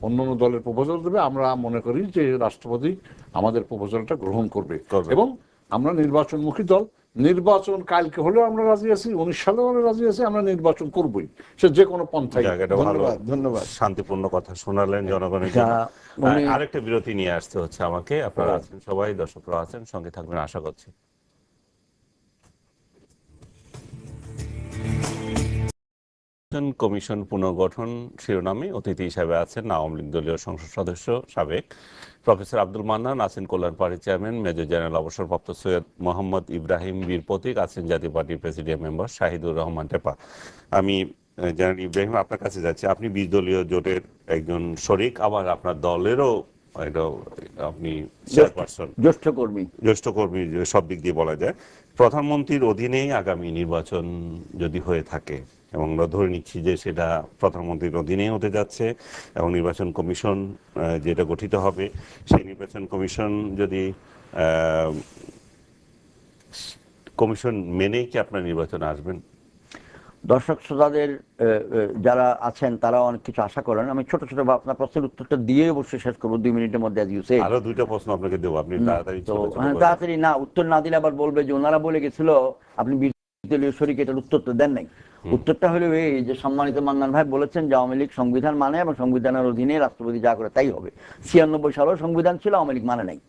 অন্যান্য দলের প্রপোজাল দেবে, আমরা মনে করি যে রাষ্ট্রপতি আমাদের প্রপোজালটা গ্রহণ করবে, এবং আমরা নির্বাচনমুখী দল, নির্বাচন কালকে হলেও আমরা রাজি আছি, 19 সালেও আমরা রাজি আছি, আমরা নির্বাচন করবই, সে যে কোনো পন্থায়। ধন্যবাদ, ধন্যবাদ। শান্তিপূর্ণ কথা শোনালেন জনগণের জন্য। আরেকটা বিরতি নিয়ে আসতে হচ্ছে আমাকে। আপনারা আছেন সবাই, দর্শকরা আছেন, সঙ্গে থাকবেন আশা করছি। কমিশন পুনর্গঠন শিরোনামে অতিথি হিসেবে আছেন আওয়ামী লীগ দলীয় সংসদ সদস্য সাবেক প্রফেসর আব্দুল মান্নান, আছেন কল্যাণ পার্টির চেয়ারম্যান মেজর জেনারেল অবসরপ্রাপ্ত সৈয়দ মোহাম্মদ ইব্রাহিম বীর প্রতীক, আছেন জাতীয় পার্টির প্রেসিডিয়াম মেম্বার শাহিদুর রহমান টেপা। আমি জেনারেল ইব্রাহিম আপনার কাছে যাচ্ছি। আপনি 20 দলীয় জোটের একজন শরিক, আবার আপনার দলেরও আপনি চেয়ারপারসন, জ্যেষ্ঠ কর্মী সব দিক দিয়ে বলা যায়। প্রধানমন্ত্রীর অধীনেই আগামী নির্বাচন যদি হয়ে থাকে, এবং আমরা ধরে নিচ্ছি যে সেটা প্রধানমন্ত্রীর অধীনেই হতে যাচ্ছে, এবং নির্বাচন কমিশন যেটা গঠিত হবে, সেই নির্বাচন কমিশন যদি কমিশন মেনেই কি আপনার নির্বাচন আসবেন? দর্শক শ্রোতাদের যারা আছেন তারা অনেক কিছু আশা করেন। আমি ছোট ছোট আপনার প্রশ্নের উত্তরটা দিয়ে অবশ্যই শেষ করবো 2 মিনিটের মধ্যে। আরো 2টা প্রশ্ন আপনাকে দেবো, আপনি তাড়াতাড়ি না উত্তর না দিলে আবার বলবে যে ওনারা বলে গেছিল আপনি বিরোধী শরিক, এটার উত্তরটা দেন নাই। উত্তরটা হলো এই যে সম্মানিত মান্নান ভাই বলেছেন যে আওয়ামী লীগ সংবিধান মানে এবং সংবিধানের অধীনে রাষ্ট্রপতি যা করে তাই হবে। 96 সালেও সংবিধান ছিল, আওয়ামী লীগ মানে নাই।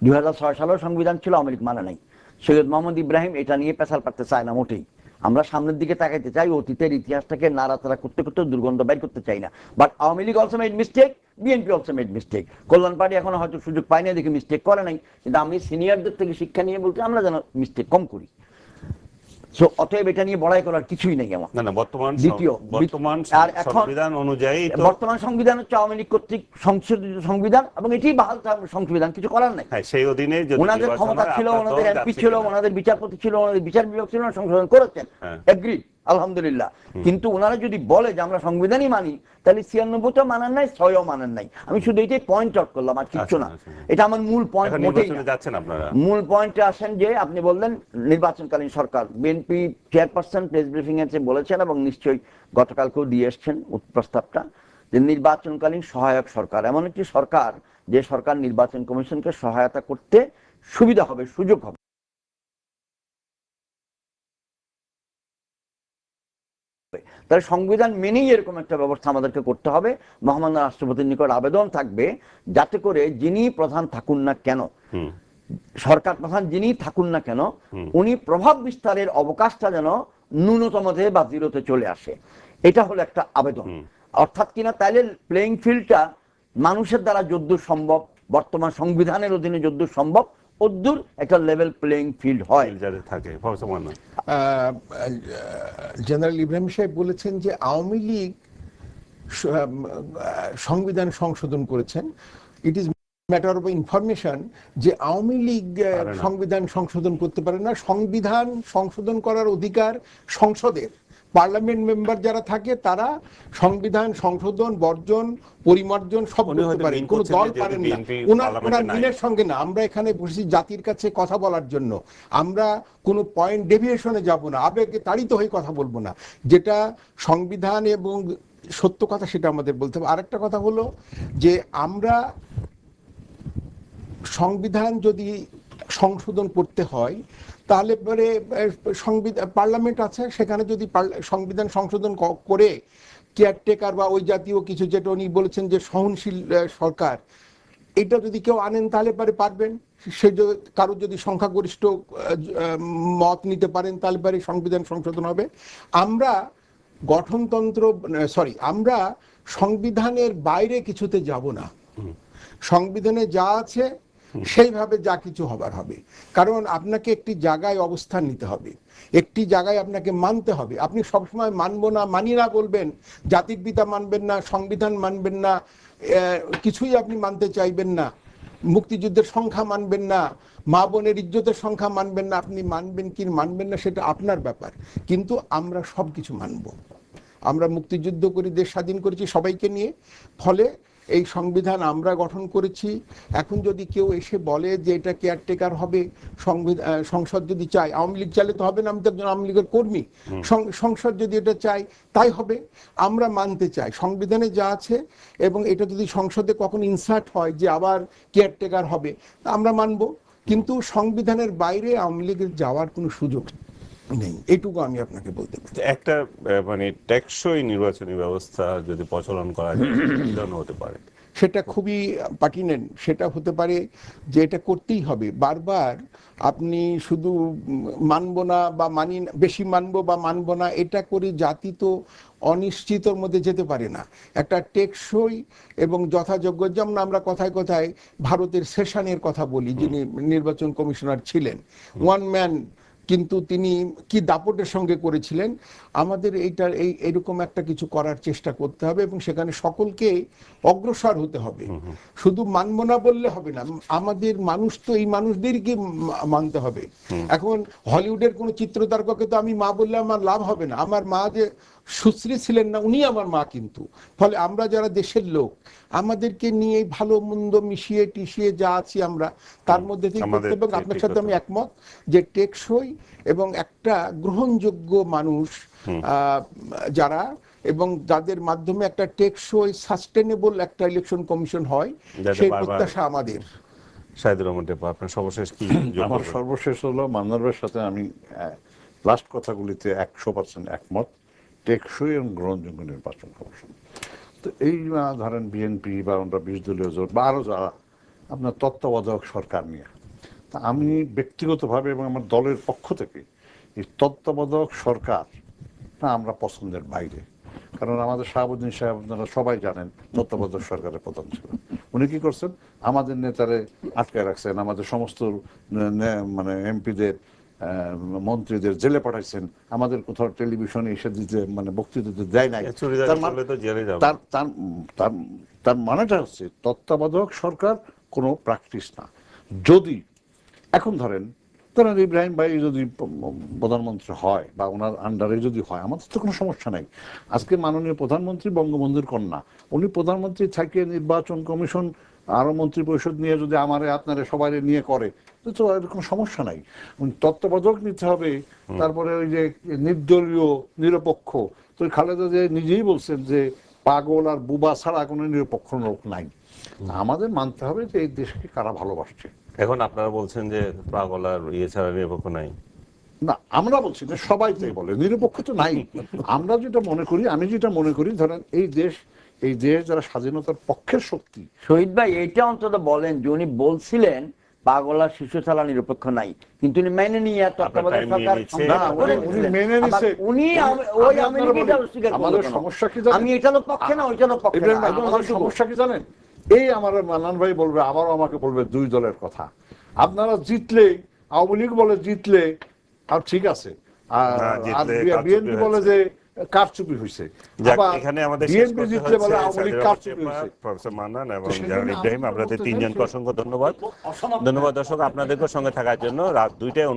2006 সালেও সংবিধান ছিল, আওয়ামী লীগ মানে নাই। সৈয়দ মোহাম্মদ ইব্রাহিম এটা নিয়ে পেশাল পারতে চায় না মোটেই। আমরা সামনের দিকে তাকাইতে চাই, অতীতের ইতিহাসটাকে নাড়াচাড়া করতে করতে দুর্গন্ধ বের করতে চাই না। But Awami League also made mistake, BNP also made mistake. Kalyan party এখনো হয়তো সুযোগ পায় না দেখে মিস্টেক করে নাই, কিন্তু আমি সিনিয়রদের থেকে শিক্ষা নিয়ে বলতে আমরা যেন মিস্টেক কম করি। সো অতএব এটা নিয়ে বড়াই করার কিছুই নেই আমার। বর্তমান সংবিধান হচ্ছে আওয়ামী লীগ কর্তৃক সংশোধিত সংবিধান, এবং এটি বাহাল সংবিধান, কিছু করার নাই। সেই অধীনে ওনাদের ক্ষমতা ছিল, ওনাদের এমপি ছিল, ওনাদের বিচারপতি ছিল, ওনাদের বিচার বিভাগ ছিল, সংশোধন করেছেন, এগ্রি, আলহামদুলিল্লাহ। কিন্তু ওনারা যদি বলে যে আমরা সংবিধানই মানি, তাহলে 96টা মানার নাই, 6ও মানার নাই। আমি শুধু এটাই পয়েন্ট আউট করলাম, আর কিচ্ছু না। এটা আমার মূল পয়েন্ট মোটেই না। মূল পয়েন্টে আসেন যে আপনি বললেন নির্বাচনকালীন সরকার, বিএনপি চেয়ারপারসন প্রেস ব্রিফিং এ বলেছেন এবং নিশ্চয়ই গতকালকেও দিয়ে এসছেন প্রস্তাবটা, যে নির্বাচনকালীন সহায়ক সরকার, এমন একটি সরকার যে সরকার নির্বাচন কমিশনকে সহায়তা করতে সুবিধা হবে, সুযোগ হবে। তাহলে সংবিধান মেনেই এরকম একটা ব্যবস্থা আমাদেরকে করতে হবে। মহামান্য রাষ্ট্রপতির নিকট আবেদন থাকবে যাতে করে যিনি প্রধান থাকুন না কেন, সরকার প্রধান যিনি থাকুন না কেন, উনি প্রভাব বিস্তারের অবকাশটা যেন ন্যূনতমতে বা জিরোতে চলে আসে। এটা হলো একটা আবেদন। অর্থাৎ কিনা তাইলে প্লেইং ফিল্ডটা মানুষের দ্বারা যদ্দূর সম্ভব, বর্তমান সংবিধানের অধীনে যদ্দূর সম্ভব, অদ্দূর একটা লেভেল প্লেইং ফিল্ড হয় থাকে। জেনারেল ইব্রাহিম সাহেব বলেছেন যে আওয়ামী লীগ সংবিধান সংশোধন করেছেন। It is matter of information যে আওয়ামী লীগ সংবিধান সংশোধন করতে পারে না। সংবিধান সংশোধন করার অধিকার সংসদের, পার্লামেন্ট মেম্বার যারা থাকে তারা সংবিধান সংশোধন, বর্জন, পরিমার্জন সব করতে পারেন, কোন দল পারেন না। ওনার মিলের সঙ্গে না, আমরা এখানে বসেছি জাতির কাছে কথা বলার জন্য। আমরা কোনো পয়েন্ট ডেভিয়েশনে যাব না, আবেগে তাড়িত হয়ে কথা বলবো না। যেটা সংবিধান এবং সত্য কথা সেটা আমাদের বলতে হবে। আরেকটা কথা হলো যে আমরা সংবিধান যদি সংশোধন করতে হয় তাহলে পরে সংবিধান পার্লামেন্ট আছে, সেখানে যদি সংবিধান সংশোধন করে কেয়ারটেকার বা ওই জাতীয় কিছু, যেটা উনি বলেছেন যে সহনশীল সরকার, এটা যদি কেউ আনেন তাহলে পরে পারবেন। সে কারো যদি সংখ্যাগরিষ্ঠ মত নিতে পারেন তাহলে পরে সংবিধান সংশোধন হবে। আমরা গঠনতন্ত্র আমরা সংবিধানের বাইরে কিছুতে যাব না। সংবিধানে যা আছে সেইভাবে যা কিছু হবার হবে। কারণ আপনাকে একটি জায়গায় অবস্থান নিতে হবে, একটি জায়গায় আপনাকে মানতে হবে। আপনি সবসময় মানবো না, মানি না বলবেন, জাতির পিতা মানবেন না, সংবিধান মানবেন না, কিছুই আপনি মানতে চাইবেন না, মুক্তিযুদ্ধের সংখ্যা মানবেন না, মা বোনের ইজ্জতের সংখ্যা মানবেন না। আপনি মানবেন কি মানবেন না সেটা আপনার ব্যাপার, কিন্তু আমরা সব কিছু মানব। আমরা মুক্তিযুদ্ধ করে দেশ স্বাধীন করেছি সবাইকে নিয়ে, ফলে এই সংবিধান আমরা গঠন করেছি। এখন যদি কেউ এসে বলে যে এটা কেয়ারটেকার হবে, সংসদ যদি চায়, আওয়ামী লীগ চাইলে তো হবে না, আমি তো একজন আওয়ামী লীগের কর্মী, সংসদ যদি এটা চাই তাই হবে। আমরা মানতে চাই সংবিধানে যা আছে, এবং এটা যদি সংসদে কখন ইনসার্ট হয় যে আবার কেয়ারটেকার হবে, আমরা মানব। কিন্তু সংবিধানের বাইরে আওয়ামী লীগের যাওয়ার কোনো সুযোগ নেই, এটুকু আমি আপনাকে বলতে পারি। একটা মানে টেকসই নির্বাচনী ব্যবস্থা যদি প্রচলন করা যায় কি ধরনের হতে পারে? সেটা খুবই পার্টিনেন্ট, সেটা হতে পারে যে এটা করতেই হবে। বারবার আপনি শুধু মানবো না বা মানি না, বেশি মানবো বা মানবো না, এটা করে জাতি তো অনিশ্চিতর মধ্যে যেতে পারে না। একটা টেকসই এবং যথাযোগ্য, যেমন আমরা কথায় কথায় ভারতের সেশনের কথা বলি, যিনি নির্বাচন কমিশনার ছিলেন, ওয়ান ম্যান, কিন্তু তিনি কি দাপটের সঙ্গে করেছিলেন। আমাদের এরকম একটা কিছু করার চেষ্টা করতে হবে এবং সেখানে সকলকে অগ্রসর হতে হবে। শুধু মানব না বললে হবে না, আমাদের মানুষ তো এই মানুষদেরকে মানতে হবে। এখন হলিউডের কোনো চিত্রতারকাকে তো আমি মা বললে আমার লাভ হবে না। আমার মা যে সুশ্রী ছিলেন না, উনি আমার মা। কিন্তু ফলে আমরা যারা দেশের লোক, আমাদেরকে নিয়ে ভালো মন্দ মিশিয়ে টিশিয়ে যা আছি আমরা তার মধ্যে থেকে করতে হবে। আপনার সাথে আমি একমত যে টেকসই এবং একটা গ্রহণযোগ্য মানুষ যারা, এবং যাদের মাধ্যমে একটা টেকসই সাস্টেনেবল একটা ইলেকশন কমিশন হয়, সেই প্রত্যাশা আমাদের। শাহিদুর রহমান টেপু, আপনার সর্বশেষ কি? আমার সর্বশেষ হলো মান্নারের সাথে আমি লাস্ট কথাগুলিতে 100% একমত। টেকসই এবং গ্রহণযোগ্য নির্বাচন কমিশন। তো এই ধরেন বিএনপি বা আমরা 20 দলীয় জোট বা আরো যারা আপনার তত্ত্বাবধায়ক সরকার নিয়ে, তা আমি ব্যক্তিগতভাবে এবং আমার দলের পক্ষ থেকে এই তত্ত্বাবধায়ক সরকার আমরা পছন্দের বাইরে। কারণ আমাদের শাহাবুদ্দিন সাহেব আপনারা সবাই জানেন তত্ত্বাবধায়ক সরকারের প্রধান ছিলেন। উনি কি করছেন? আমাদের নেতারে আটকায় রাখছেন, আমাদের সমস্ত মানে এমপিদের মন্ত্রীদের জেলে পাঠাইছেন, আমাদের কোথাও টেলিভিশনে এসে দিতে মানে বক্তৃতা দিতে দেয় নাই। তার মানেটা হচ্ছে তত্ত্বাবধায়ক সরকার কোনো প্র্যাকটিস না। যদি এখন ধরেন ইব্রাহিম ভাই যদি প্রধানমন্ত্রী হয় বা ওনার আন্ডারে যদি হয়, আমাদের তো কোনো সমস্যা নাই। আজকে মাননীয় প্রধানমন্ত্রী বঙ্গবন্ধুর কন্যা, উনি প্রধানমন্ত্রী থেকে নির্বাচন কমিশন আরো মন্ত্রী পরিষদ নিয়ে যদি আমারে আপনারে সবাই নিয়ে করে, তো কোনো সমস্যা নাই। তত্ত্বাবধায়ক নিতে হবে। তারপরে ওই যে নির্দলীয় নিরপেক্ষ, তো খালেদা যে নিজেই বলছেন যে পাগল আর বুবা ছাড়া কোনো নিরপেক্ষ লোক নাই। আমাদের মানতে হবে যে এই দেশকে কারা ভালোবাসছে। এখন আপনারা বলছেন যে পাগল আর ইয়ে ছাড়া নিরপেক্ষ নাই। না, আমরা বলছি না, সবাই তাই বলে, নিরপেক্ষ তো নাই। আমরা যেটা মনে করি, আমি যেটা মনে করি, ধরেন এই দেশ যারা স্বাধীনতার পক্ষের শক্তি। শহীদ ভাই এটা অন্তত বলেন যে উনি বলছিলেন পাগলা শিশু ছাড়া নিরপেক্ষ নাই, কিন্তু উনি মেনে নিয়ে তত্ত্বাবধায়ক সরকার মেনে নিছে। আমাদের সমস্যা কি জানেন? আমি এটারও পক্ষে না, ওইটারও পক্ষে না। আমাদের সমস্যা কি জানেন? এই আমার মান্নান ভাই বলবে, আবারও আমাকে বলবে দুই দলের কথা। আপনারা জিতলে, আওয়ামী লীগ বলে জিতলে আর ঠিক আছে, আর বিএনপি বলে যে কারচুপি হয়েছে। বিএনপি জিতলে বলে আওয়ামী লীগ কারচুপি হয়েছে। প্রফেসর মান্নান এবং জেনারেল ইব্রাহিম, আপনাদের তিনজনকে অসংখ্য ধন্যবাদ। ধন্যবাদ দর্শক আপনাদেরকে সঙ্গে থাকার জন্য। রাত 2টায়